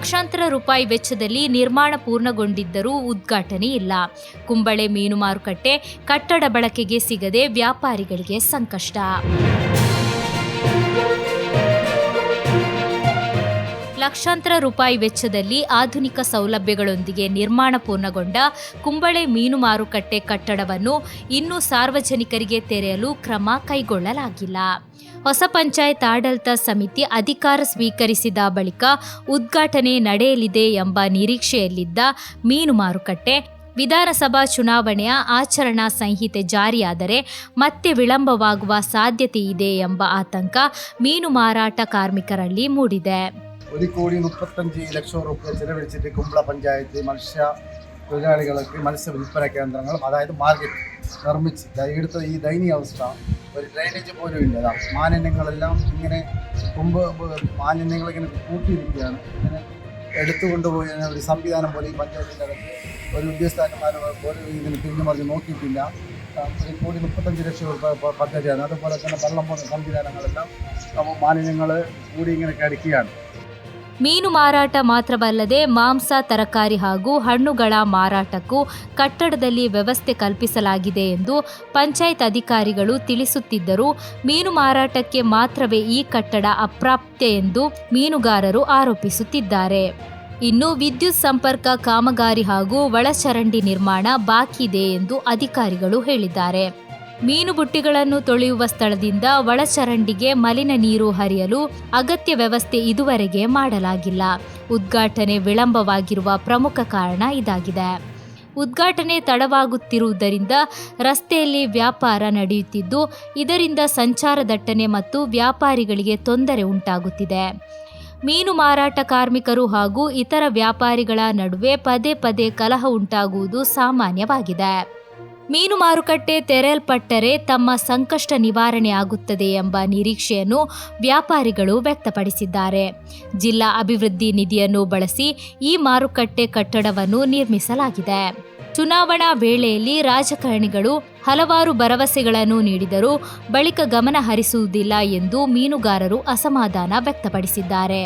ಲಕ್ಷಾಂತರ ರೂಪಾಯಿ ವೆಚ್ಚದಲ್ಲಿ ನಿರ್ಮಾಣ ಪೂರ್ಣಗೊಂಡಿದ್ದರೂ ಉದ್ಘಾಟನೆ ಇಲ್ಲ. ಕುಂಬಳೆ ಮೀನು ಮಾರುಕಟ್ಟೆ ಕಟ್ಟಡ ಬಳಕೆಗೆ ಸಿಗದೆ ವ್ಯಾಪಾರಿಗಳಿಗೆ ಸಂಕಷ್ಟ. ಲಕ್ಷಾಂತರ ರೂಪಾಯಿ ವೆಚ್ಚದಲ್ಲಿ ಆಧುನಿಕ ಸೌಲಭ್ಯಗಳೊಂದಿಗೆ ನಿರ್ಮಾಣ ಪೂರ್ಣಗೊಂಡ ಕುಂಬಳೆ ಮೀನು ಮಾರುಕಟ್ಟೆ ಕಟ್ಟಡವನ್ನು ಇನ್ನೂ ಸಾರ್ವಜನಿಕರಿಗೆ ತೆರೆಯಲು ಕ್ರಮ ಕೈಗೊಳ್ಳಲಾಗಿಲ್ಲ. ಹೊಸ ಪಂಚಾಯತ್ ಆಡಳಿತ ಸಮಿತಿ ಅಧಿಕಾರ ಸ್ವೀಕರಿಸಿದ ಬಳಿಕ ಉದ್ಘಾಟನೆ ನಡೆಯಲಿದೆ ಎಂಬ ನಿರೀಕ್ಷೆಯಲ್ಲಿದ್ದ ಮೀನು ಮಾರುಕಟ್ಟೆ ವಿಧಾನಸಭಾ ಚುನಾವಣೆಯ ಆಚರಣಾ ಸಂಹಿತೆ ಜಾರಿಯಾದರೆ ಮತ್ತೆ ವಿಳಂಬವಾಗುವ ಸಾಧ್ಯತೆ ಇದೆ ಎಂಬ ಆತಂಕ ಮೀನು ಮಾರಾಟ ಕಾರ್ಮಿಕರಲ್ಲಿ മൂടിದೆ. 1,35,00,000 രൂപ ചെലവഴിച്ചിട്ട് കുമ്പള പഞ്ചായത്ത് മത്സ്യ തൊഴിലാളികൾക്ക് മത്സ്യ വിൽപ്പന കേന്ദ്രങ്ങൾ, അതായത് മാർക്കറ്റ് നിർമ്മിച്ച് എടുത്ത ഈ ദയനീയ അവസ്ഥ, ഒരു ഡ്രൈനേജ് പോലും ഇല്ല. മാലിന്യങ്ങളെല്ലാം ഇങ്ങനെ മാലിന്യങ്ങളിങ്ങനെ കൂട്ടിയിരിക്കുകയാണ്. ഇങ്ങനെ എടുത്തുകൊണ്ടുപോയി ഒരു സംവിധാനം പോലെ ഈ പഞ്ചായത്തിൻ്റെ അകത്ത് ഒരു ഉദ്യോഗസ്ഥന്മാർ പോലും ഇതിന് തിരിഞ്ഞുമറിഞ്ഞ് നോക്കിയിട്ടില്ല. 1,35,00,000 രൂപ പദ്ധതിയാണ്. അതുപോലെ തന്നെ വെള്ളം പോകുന്ന സംവിധാനങ്ങളെല്ലാം മാലിന്യങ്ങൾ കൂടി ഇങ്ങനെ കിടക്കുകയാണ്. ಮೀನು ಮಾರಾಟ ಮಾತ್ರವಲ್ಲದೆ ಮಾಂಸ, ತರಕಾರಿ ಹಾಗೂ ಹಣ್ಣುಗಳ ಮಾರಾಟಕ್ಕೂ ಕಟ್ಟಡದಲ್ಲಿ ವ್ಯವಸ್ಥೆ ಕಲ್ಪಿಸಲಾಗಿದೆ ಎಂದು ಪಂಚಾಯತ್ ಅಧಿಕಾರಿಗಳು ತಿಳಿಸುತ್ತಿದ್ದರೂ ಮೀನು ಮಾರಾಟಕ್ಕೆ ಮಾತ್ರವೇ ಈ ಕಟ್ಟಡ ಅಪ್ರಾಪ್ಯ ಎಂದು ಮೀನುಗಾರರು ಆರೋಪಿಸುತ್ತಿದ್ದಾರೆ. ಇನ್ನು ವಿದ್ಯುತ್ ಸಂಪರ್ಕ ಕಾಮಗಾರಿ ಹಾಗೂ ಒಳಚರಂಡಿ ನಿರ್ಮಾಣ ಬಾಕಿ ಇದೆ ಎಂದು ಅಧಿಕಾರಿಗಳು ಹೇಳಿದ್ದಾರೆ. ಮೀನು ಬುಟ್ಟಿಗಳನ್ನು ತೊಳೆಯುವ ಸ್ಥಳದಿಂದ ಒಳಚರಂಡಿಗೆ ಮಲಿನ ನೀರು ಹರಿಯಲು ಅಗತ್ಯ ವ್ಯವಸ್ಥೆ ಇದುವರೆಗೆ ಮಾಡಲಾಗಿಲ್ಲ. ಉದ್ಘಾಟನೆ ವಿಳಂಬವಾಗಿರುವ ಪ್ರಮುಖ ಕಾರಣ ಇದಾಗಿದೆ. ಉದ್ಘಾಟನೆ ತಡವಾಗುತ್ತಿರುವುದರಿಂದ ರಸ್ತೆಯಲ್ಲಿ ವ್ಯಾಪಾರ ನಡೆಯುತ್ತಿದ್ದು, ಇದರಿಂದ ಸಂಚಾರ ದಟ್ಟಣೆ ಮತ್ತು ವ್ಯಾಪಾರಿಗಳಿಗೆ ತೊಂದರೆ ಉಂಟಾಗುತ್ತಿದೆ. ಮೀನು ಮಾರಾಟ ಕಾರ್ಮಿಕರು ಹಾಗೂ ಇತರ ವ್ಯಾಪಾರಿಗಳ ನಡುವೆ ಪದೇ ಪದೇ ಕಲಹ ಉಂಟಾಗುವುದು ಸಾಮಾನ್ಯವಾಗಿದೆ. ಮೀನು ಮಾರುಕಟ್ಟೆ ತೆರೆಯಲ್ಪಟ್ಟರೆ ತಮ್ಮ ಸಂಕಷ್ಟ ನಿವಾರಣೆ ಆಗುತ್ತದೆ ಎಂಬ ನಿರೀಕ್ಷೆಯನ್ನು ವ್ಯಾಪಾರಿಗಳು ವ್ಯಕ್ತಪಡಿಸಿದ್ದಾರೆ. ಜಿಲ್ಲಾ ಅಭಿವೃದ್ಧಿ ನಿಧಿಯನ್ನು ಬಳಸಿ ಈ ಮಾರುಕಟ್ಟೆ ಕಟ್ಟಡವನ್ನು ನಿರ್ಮಿಸಲಾಗಿದೆ. ಚುನಾವಣಾ ವೇಳೆಯಲ್ಲಿ ರಾಜಕಾರಣಿಗಳು ಹಲವಾರು ಭರವಸೆಗಳನ್ನು ನೀಡಿದರೂ ಬಳಿಕ ಗಮನ ಹರಿಸುವುದಿಲ್ಲ ಎಂದು ಮೀನುಗಾರರು ಅಸಮಾಧಾನ ವ್ಯಕ್ತಪಡಿಸಿದ್ದಾರೆ.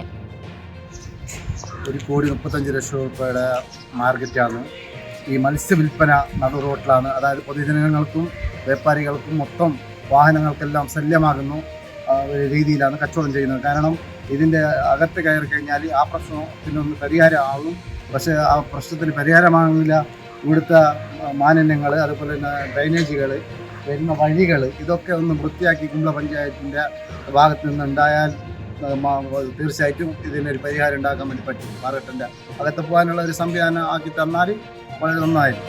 1,35,00,000 രൂപയുടെ മാർക്കറ്റാണ്. ഈ മത്സ്യവിൽപ്പന നടു റോട്ടിലാണ്. അതായത് പൊതുജനങ്ങൾക്കും വ്യാപാരികൾക്കും മൊത്തം വാഹനങ്ങൾക്കെല്ലാം ശല്യമാകുന്ന രീതിയിലാണ് കച്ചവടം ചെയ്യുന്നത്. കാരണം ഇതിൻ്റെ അകത്ത് കയറി കഴിഞ്ഞാൽ ആ പ്രശ്നത്തിനൊന്ന് പരിഹാരമാകും. പക്ഷേ ആ പ്രശ്നത്തിന് പരിഹാരമാകില്ല. ഇവിടുത്തെ മാലിന്യങ്ങൾ, അതുപോലെ തന്നെ ഡ്രൈനേജുകൾ, വരുന്ന വഴികൾ, ഇതൊക്കെ ഒന്ന് വൃത്തിയാക്കി കുമ്പള പഞ്ചായത്തിൻ്റെ ഭാഗത്ത് നിന്നുണ്ടായാൽ തീർച്ചയായിട്ടും ഇതിനൊരു പരിഹാരം ഉണ്ടാക്കാൻ വേണ്ടി പറ്റും. മാർക്കറ്റിൻ്റെ അകത്ത് പോകാനുള്ള ഒരു സംവിധാനം ആക്കി തന്നാൽ വളരെ നന്നായിരുന്നു.